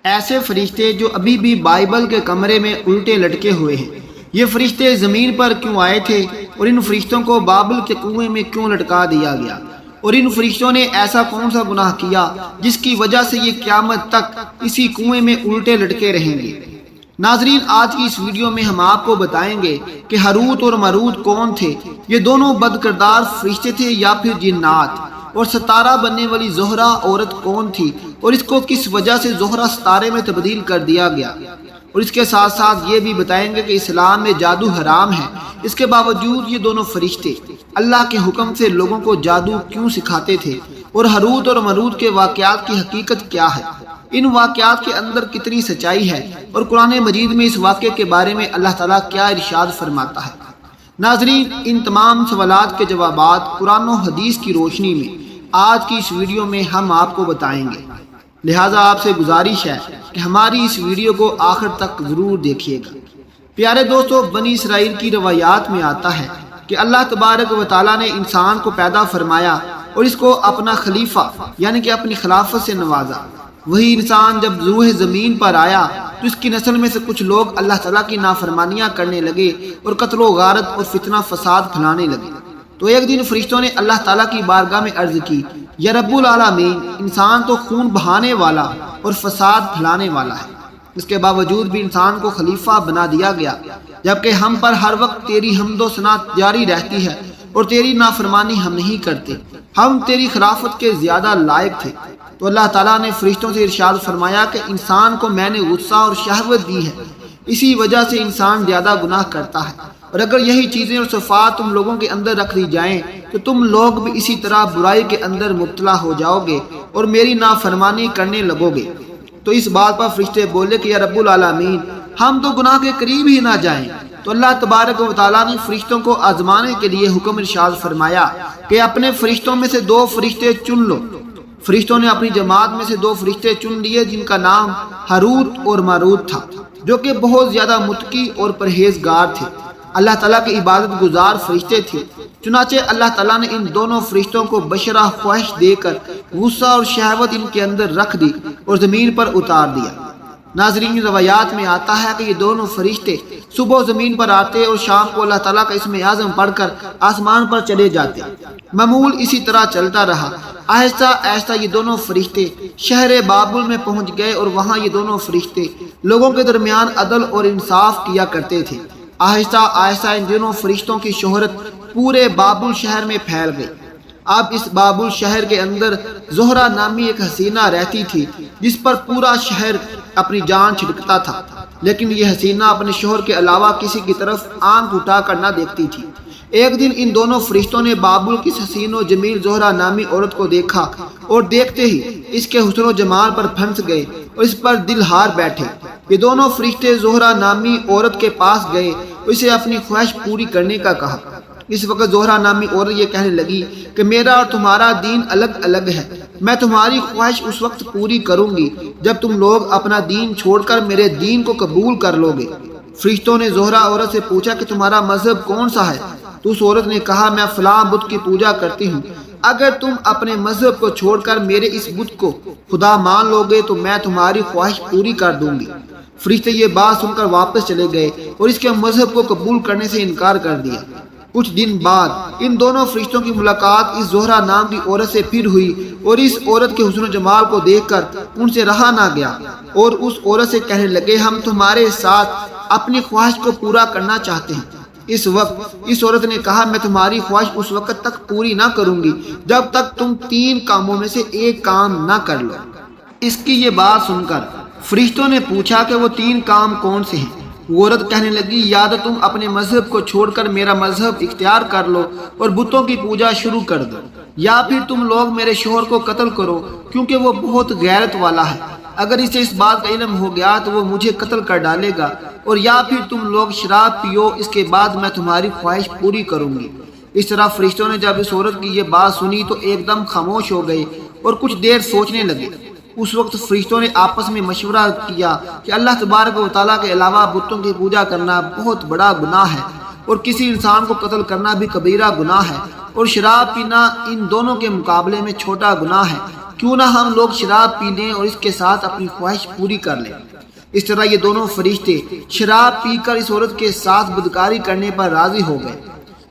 ایسے فرشتے جو ابھی بھی بائبل کے کمرے میں الٹے لٹکے ہوئے ہیں، یہ فرشتے زمین پر کیوں آئے تھے اور ان فرشتوں کو بابل کے کنویں میں کیوں لٹکا دیا گیا، اور ان فرشتوں نے ایسا کون سا گناہ کیا جس کی وجہ سے یہ قیامت تک اسی کنویں میں الٹے لٹکے رہیں گے۔ ناظرین، آج کی اس ویڈیو میں ہم آپ کو بتائیں گے کہ ہاروت اور ماروت کون تھے، یہ دونوں بد کردار فرشتے تھے یا پھر جنات، اور ستارہ بننے والی زہرہ عورت کون تھی اور اس کو کس وجہ سے زہرہ ستارے میں تبدیل کر دیا گیا، اور اس کے ساتھ ساتھ یہ بھی بتائیں گے کہ اسلام میں جادو حرام ہے، اس کے باوجود یہ دونوں فرشتے اللہ کے حکم سے لوگوں کو جادو کیوں سکھاتے تھے، اور ہاروت اور ماروت کے واقعات کی حقیقت کیا ہے، ان واقعات کے اندر کتنی سچائی ہے، اور قرآن مجید میں اس واقعے کے بارے میں اللہ تعالیٰ کیا ارشاد فرماتا ہے۔ ناظرین، ان تمام سوالات کے جوابات قرآن و حدیث کی روشنی میں آج کی اس ویڈیو میں ہم آپ کو بتائیں گے، لہٰذا آپ سے گزارش ہے کہ ہماری اس ویڈیو کو آخر تک ضرور دیکھیے گا۔ پیارے دوستو، بنی اسرائیل کی روایات میں آتا ہے کہ اللہ تبارک و تعالیٰ نے انسان کو پیدا فرمایا اور اس کو اپنا خلیفہ یعنی کہ اپنی خلافت سے نوازا۔ وہی انسان جب روح زمین پر آیا تو اس کی نسل میں سے کچھ لوگ اللہ تعالیٰ کی نافرمانیاں کرنے لگے اور قتل و غارت اور فتنہ فساد پھیلانے لگے۔ تو ایک دن فرشتوں نے اللہ تعالیٰ کی بارگاہ میں عرض کی، یا رب العالمین، انسان تو خون بہانے والا اور فساد پھیلانے والا ہے، اس کے باوجود بھی انسان کو خلیفہ بنا دیا گیا، جبکہ ہم پر ہر وقت تیری حمد و ثنا جاری رہتی ہے اور تیری نافرمانی ہم نہیں کرتے، ہم تیری خلافت کے زیادہ لائق تھے۔ تو اللہ تعالیٰ نے فرشتوں سے ارشاد فرمایا کہ انسان کو میں نے غصہ اور شہوت دی ہے، اسی وجہ سے انسان زیادہ گناہ کرتا ہے، اور اگر یہی چیزیں اور صفات تم لوگوں کے اندر رکھ دی جائیں تو تم لوگ بھی اسی طرح برائی کے اندر مبتلا ہو جاؤ گے اور میری نافرمانی کرنے لگو گے۔ تو اس بات پر فرشتے بولے کہ یا رب العالمین، ہم تو گناہ کے قریب ہی نہ جائیں۔ تو اللہ تبارک و تعالیٰ نے فرشتوں کو آزمانے کے لیے حکم ارشاد فرمایا کہ اپنے فرشتوں میں سے 2 فرشتے چن لو۔ فرشتوں نے اپنی جماعت میں سے 2 فرشتے چن لیے جن کا نام ہاروت اور ماروت تھا، جو کہ بہت زیادہ متقی اور پرہیزگار تھے، اللہ تعالیٰ کے عبادت گزار فرشتے تھے۔ چنانچہ اللہ تعالیٰ نے ان دونوں فرشتوں کو بشرہ خواہش دے کر غصہ اور شہوت ان کے اندر رکھ دی اور زمین پر اتار دیا۔ ناظرین، روایات میں آتا ہے کہ یہ دونوں فرشتے صبح زمین پر آتے اور شام کو اللہ تعالیٰ کا اسم اعظم پڑھ کر آسمان پر چلے جاتے۔ معمول اسی طرح چلتا رہا۔ آہستہ آہستہ یہ دونوں فرشتے شہر بابل میں پہنچ گئے اور وہاں یہ دونوں فرشتے لوگوں کے درمیان عدل اور انصاف کیا کرتے تھے۔ آہستہ آہستہ ان دونوں فرشتوں کی شہرت پورے بابل شہر میں پھیل گئی۔ اب اس بابل شہر کے اندر زہرہ نامی ایک حسینہ رہتی تھی جس پر پورا شہر اپنی جان چھڑکتا تھا، لیکن یہ حسینہ اپنے شوہر کے علاوہ کسی کی طرف آنکھ اٹھا کر نہ دیکھتی تھی۔ ایک دن ان دونوں فرشتوں نے بابل کی حسین و جمیل زہرہ نامی عورت کو دیکھا اور دیکھتے ہی اس کے حسن و جمال پر پھنس گئے اور اس پر دل ہار بیٹھے۔ یہ دونوں فرشتے زہرہ نامی عورت کے پاس گئے اور اسے اپنی خواہش پوری کرنے کا کہا۔ اس وقت زہرہ نامی عورت یہ کہنے لگی کہ میرا اور تمہارا دین الگ الگ ہے، میں تمہاری خواہش اس وقت پوری کروں گی جب تم لوگ اپنا دین چھوڑ کر میرے دین کو قبول کر لو گے۔ فرشتوں نے زہرہ عورت سے پوچھا کہ تمہارا مذہب کون سا ہے؟ تو اس عورت نے کہا، میں فلاں بت کی پوجا کرتی ہوں، اگر تم اپنے مذہب کو چھوڑ کر میرے اس بت کو خدا مان لو گے تو میں تمہاری خواہش پوری کر دوں گی۔ فرشتے یہ بات سن کر واپس چلے گئے اور اس کے مذہب کو قبول کرنے سے انکار کر دیا۔ کچھ دن بعد ان دونوں فرشتوں کی ملاقات اس زہرہ نام کی عورت سے پھر ہوئی اور اس عورت کے حسن و جمال کو دیکھ کر ان سے رہا نہ گیا اور اس عورت سے کہنے لگے، ہم تمہارے ساتھ اپنی خواہش کو پورا کرنا چاہتے ہیں۔ اس وقت اس عورت نے کہا، میں تمہاری خواہش اس وقت تک پوری نہ کروں گی جب تک تم 3 کاموں میں سے ایک کام نہ کر لو۔ اس کی یہ بات سن کر فرشتوں نے پوچھا کہ وہ 3 کام کون سے ہیں؟ وہ عورت کہنے لگی، یا تو تم اپنے مذہب کو چھوڑ کر میرا مذہب اختیار کر لو اور بتوں کی پوجا شروع کر دو، یا پھر تم لوگ میرے شوہر کو قتل کرو کیونکہ وہ بہت غیرت والا ہے، اگر اسے اس بات کا علم ہو گیا تو وہ مجھے قتل کر ڈالے گا، اور یا پھر تم لوگ شراب پیو، اس کے بعد میں تمہاری خواہش پوری کروں گی۔ اس طرح فرشتوں نے جب اس عورت کی یہ بات سنی تو ایک دم خاموش ہو گئے اور کچھ دیر سوچنے لگے۔ اس وقت فرشتوں نے آپس میں مشورہ کیا کہ اللہ تبارک و تعالیٰ کے علاوہ بتوں کی پوجا کرنا بہت بڑا گناہ ہے، اور کسی انسان کو قتل کرنا بھی کبیرہ گناہ ہے، اور شراب پینا ان دونوں کے مقابلے میں چھوٹا گناہ ہے۔ کیوں نہ ہم لوگ شراب پی لیں اور اس کے ساتھ اپنی خواہش پوری کر لیں۔ اس طرح یہ دونوں فرشتے شراب پی کر اس عورت کے ساتھ بدکاری کرنے پر راضی ہو گئے۔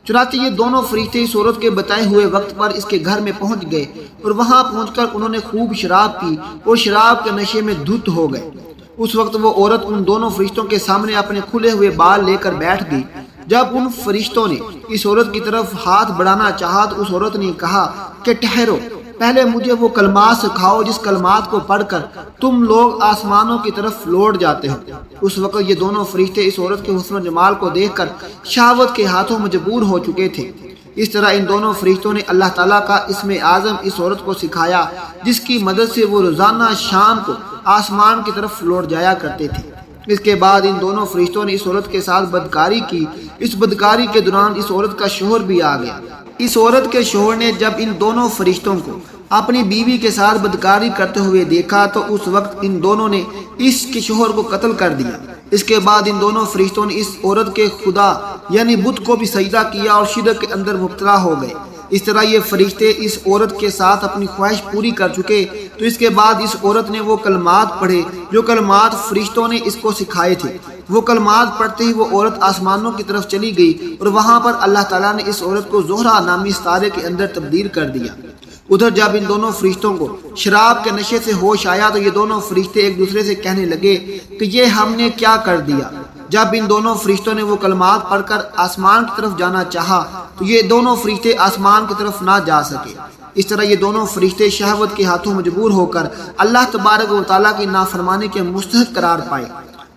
چنانچہ یہ دونوں فرشتے اس عورت کے بتائے ہوئے وقت پر اس کے گھر میں پہنچ گئے اور وہاں پہنچ کر انہوں نے خوب شراب پی اور شراب کے نشے میں دھت ہو گئے۔ اس وقت وہ عورت ان دونوں فرشتوں کے سامنے اپنے کھلے ہوئے بال لے کر بیٹھ گئی۔ جب ان فرشتوں نے اس عورت کی طرف ہاتھ بڑھانا چاہا تو اس عورت نے کہا کہ ٹھہرو، پہلے مجھے وہ کلمات سکھاؤ جس کلمات کو پڑھ کر تم لوگ آسمانوں کی طرف لوٹ جاتے ہو۔ اس وقت یہ دونوں فرشتے اس عورت کے حسن و جمال کو دیکھ کر شہوت کے ہاتھوں مجبور ہو چکے تھے۔ اس طرح ان دونوں فرشتوں نے اللہ تعالیٰ کا اسم اعظم اس عورت کو سکھایا، جس کی مدد سے وہ روزانہ شام کو آسمان کی طرف لوٹ جایا کرتے تھے۔ اس کے بعد ان دونوں فرشتوں نے اس عورت کے ساتھ بدکاری کی۔ اس بدکاری کے دوران اس عورت کا شوہر بھی آ گیا۔ اس عورت کے شوہر نے جب ان دونوں فرشتوں کو اپنی بیوی کے ساتھ بدکاری کرتے ہوئے دیکھا تو اس وقت ان دونوں نے اس کے شوہر کو قتل کر دیا۔ اس کے بعد ان دونوں فرشتوں نے اس عورت کے خدا یعنی بت کو بھی سجدہ کیا اور شرک کے اندر مبتلا ہو گئے۔ اس طرح یہ فرشتے اس عورت کے ساتھ اپنی خواہش پوری کر چکے تو اس کے بعد اس عورت نے وہ کلمات پڑھے جو کلمات فرشتوں نے اس کو سکھائے تھے۔ وہ کلمات پڑھتے ہی وہ عورت آسمانوں کی طرف چلی گئی اور وہاں پر اللہ تعالیٰ نے اس عورت کو زہرہ نامی ستارے کے اندر تبدیل کر دیا۔ ادھر جب ان دونوں فرشتوں کو شراب کے نشے سے ہوش آیا تو یہ دونوں فرشتے ایک دوسرے سے کہنے لگے کہ یہ ہم نے کیا کر دیا۔ جب ان دونوں فرشتوں نے وہ کلمات پڑھ کر آسمان کی طرف جانا چاہا تو یہ دونوں فرشتے آسمان کی طرف نہ جا سکے۔ اس طرح یہ دونوں فرشتے شہوت کے ہاتھوں مجبور ہو کر اللہ تبارک و تعالیٰ کی نافرمانی کے مستحق قرار پائے۔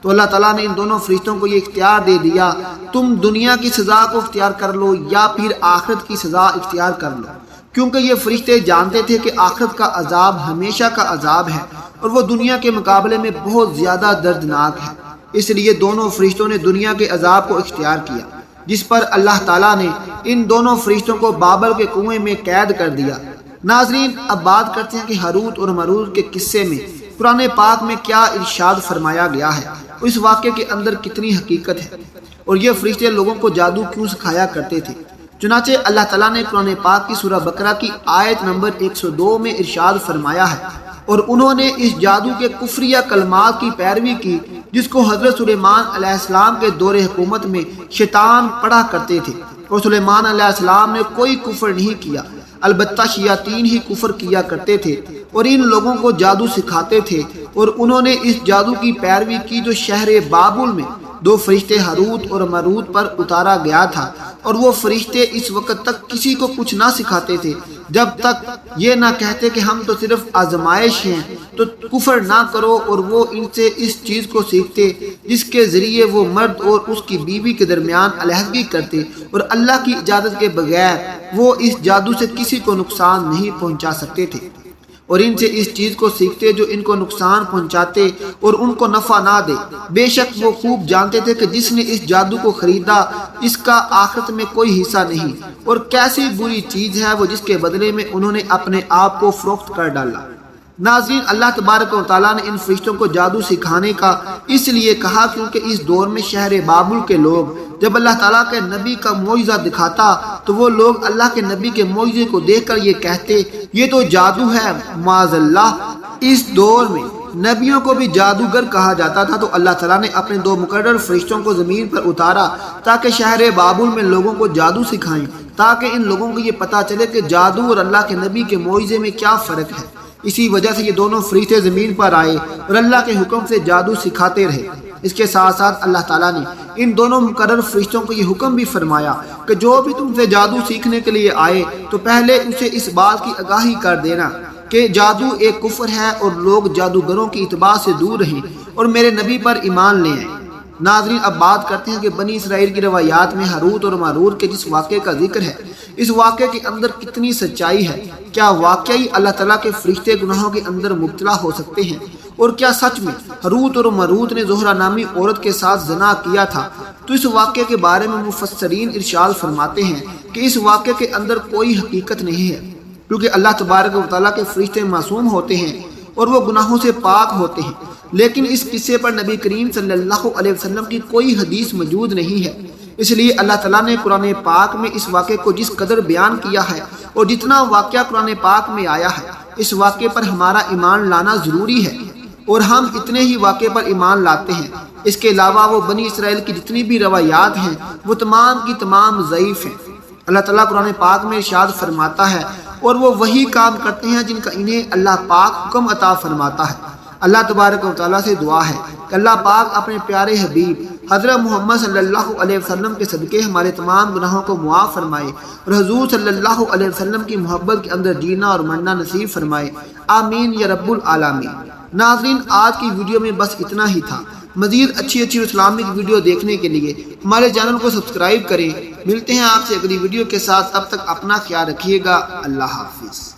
تو اللہ تعالیٰ نے ان دونوں فرشتوں کو یہ اختیار دے دیا، تم دنیا کی سزا کو اختیار کر لو یا پھر آخرت کی سزا اختیار کر لو، کیونکہ یہ فرشتے جانتے تھے کہ آخرت کا عذاب ہمیشہ کا عذاب ہے اور وہ دنیا کے مقابلے میں بہت زیادہ دردناک ہے۔ اس لیے دونوں فرشتوں نے دنیا کے عذاب کو اختیار کیا، جس پر اللہ تعالیٰ نے ان دونوں فرشتوں کو بابل کے کنویں میں قید کر دیا۔ ناظرین، اب بات کرتے ہیں کہ ہاروت اور ماروت کے قصے میں قرآن پاک میں کیا ارشاد فرمایا گیا ہے، اس واقعے کے اندر کتنی حقیقت ہے، اور یہ فرشتے لوگوں کو جادو کیوں سکھایا کرتے تھے۔ چنانچہ اللہ تعالیٰ نے قرآن پاک کی سورہ بقرہ کی آیت نمبر 102 میں ارشاد فرمایا ہے، اور انہوں نے اس جادو کے کفریہ کلمات کی پیروی کی جس کو حضرت سلیمان علیہ السلام کے دور حکومت میں شیطان پڑھا کرتے تھے، اور سلیمان علیہ السلام نے کوئی کفر نہیں کیا، البتہ شیاطین ہی کفر کیا کرتے تھے اور ان لوگوں کو جادو سکھاتے تھے، اور انہوں نے اس جادو کی پیروی کی جو شہر بابل میں دو فرشتے ہاروت اور ماروت پر اتارا گیا تھا، اور وہ فرشتے اس وقت تک کسی کو کچھ نہ سکھاتے تھے جب تک یہ نہ کہتے کہ ہم تو صرف آزمائش ہیں، تو کفر نہ کرو، اور وہ ان سے اس چیز کو سیکھتے جس کے ذریعے وہ مرد اور اس کی بیوی کے درمیان علیحدگی کرتے، اور اللہ کی اجازت کے بغیر وہ اس جادو سے کسی کو نقصان نہیں پہنچا سکتے تھے، اور ان سے اس چیز کو سیکھتے جو ان کو نقصان پہنچاتے اور ان کو نفع نہ دے۔ بے شک وہ خوب جانتے تھے کہ جس نے اس جادو کو خریدا اس کا آخرت میں کوئی حصہ نہیں، اور کیسی بری چیز ہے وہ جس کے بدلے میں انہوں نے اپنے آپ کو فروخت کر ڈالا۔ ناظرین، اللہ تبارک و تعالیٰ نے ان فرشتوں کو جادو سکھانے کا اس لیے کہا کیونکہ اس دور میں شہر بابل کے لوگ جب اللہ تعالیٰ کے نبی کا معجزہ دکھاتا تو وہ لوگ اللہ کے نبی کے معجزے کو دیکھ کر یہ کہتے یہ تو جادو ہے، معاذ اللہ۔ اس دور میں نبیوں کو بھی جادوگر کہا جاتا تھا، تو اللہ تعالیٰ نے اپنے دو مقرر فرشتوں کو زمین پر اتارا تاکہ شہر بابل میں لوگوں کو جادو سکھائیں، تاکہ ان لوگوں کو یہ پتہ چلے کہ جادو اور اللہ کے نبی کے معجزے میں کیا فرق ہے۔ اسی وجہ سے یہ دونوں فرشتے زمین پر آئے اور اللہ کے حکم سے جادو سکھاتے رہے۔ اس کے ساتھ ساتھ اللہ تعالیٰ نے ان دونوں مقرر فرشتوں کو یہ حکم بھی فرمایا کہ جو بھی تم سے جادو سیکھنے کے لیے آئے تو پہلے اسے اس بات کی آگاہی کر دینا کہ جادو ایک کفر ہے اور لوگ جادوگروں کی اتباع سے دور رہیں اور میرے نبی پر ایمان لے آئیں۔ ناظرین، اب بات کرتے ہیں کہ بنی اسرائیل کی روایات میں ہاروت اور ماروت کے جس واقعے کا ذکر ہے اس واقعے کے اندر کتنی سچائی ہے۔ کیا واقعی اللہ تعالیٰ کے فرشتے گناہوں کے اندر مبتلا ہو سکتے ہیں؟ اور کیا سچ میں ہاروت اور ماروت نے زہرہ نامی عورت کے ساتھ زنا کیا تھا؟ تو اس واقعے کے بارے میں مفسرین ارشاد فرماتے ہیں کہ اس واقعے کے اندر کوئی حقیقت نہیں ہے، کیونکہ اللہ تبارک و تعالیٰ کے فرشتے معصوم ہوتے ہیں اور وہ گناہوں سے پاک ہوتے ہیں، لیکن اس قصے پر نبی کریم صلی اللہ علیہ وسلم کی کوئی حدیث موجود نہیں ہے۔ اس لیے اللہ تعالیٰ نے قرآن پاک میں اس واقعے کو جس قدر بیان کیا ہے اور جتنا واقعہ قرآن پاک میں آیا ہے اس واقعے پر ہمارا ایمان لانا ضروری ہے، اور ہم اتنے ہی واقعے پر ایمان لاتے ہیں۔ اس کے علاوہ وہ بنی اسرائیل کی جتنی بھی روایات ہیں وہ تمام کی تمام ضعیف ہیں۔ اللہ تعالیٰ قرآن پاک میں ارشاد فرماتا ہے، اور وہ وہی کام کرتے ہیں جن کا انہیں اللہ پاک حکم عطا فرماتا ہے۔ اللہ تبارک و تعالیٰ سے دعا ہے کہ اللہ پاک اپنے پیارے حبیب حضرت محمد صلی اللہ علیہ وسلم کے صدقے ہمارے تمام گناہوں کو معاف فرمائے، اور حضور صلی اللہ علیہ وسلم کی محبت کے اندر جینا اور مرنا نصیب فرمائے، آمین یا رب العالمین۔ ناظرین، آج کی ویڈیو میں بس اتنا ہی تھا۔ مزید اچھی اسلامک ویڈیو دیکھنے کے لیے ہمارے چینل کو سبسکرائب کریں۔ ملتے ہیں آپ سے اگلی ویڈیو کے ساتھ، تب تک اپنا خیال رکھیے گا۔ اللہ حافظ۔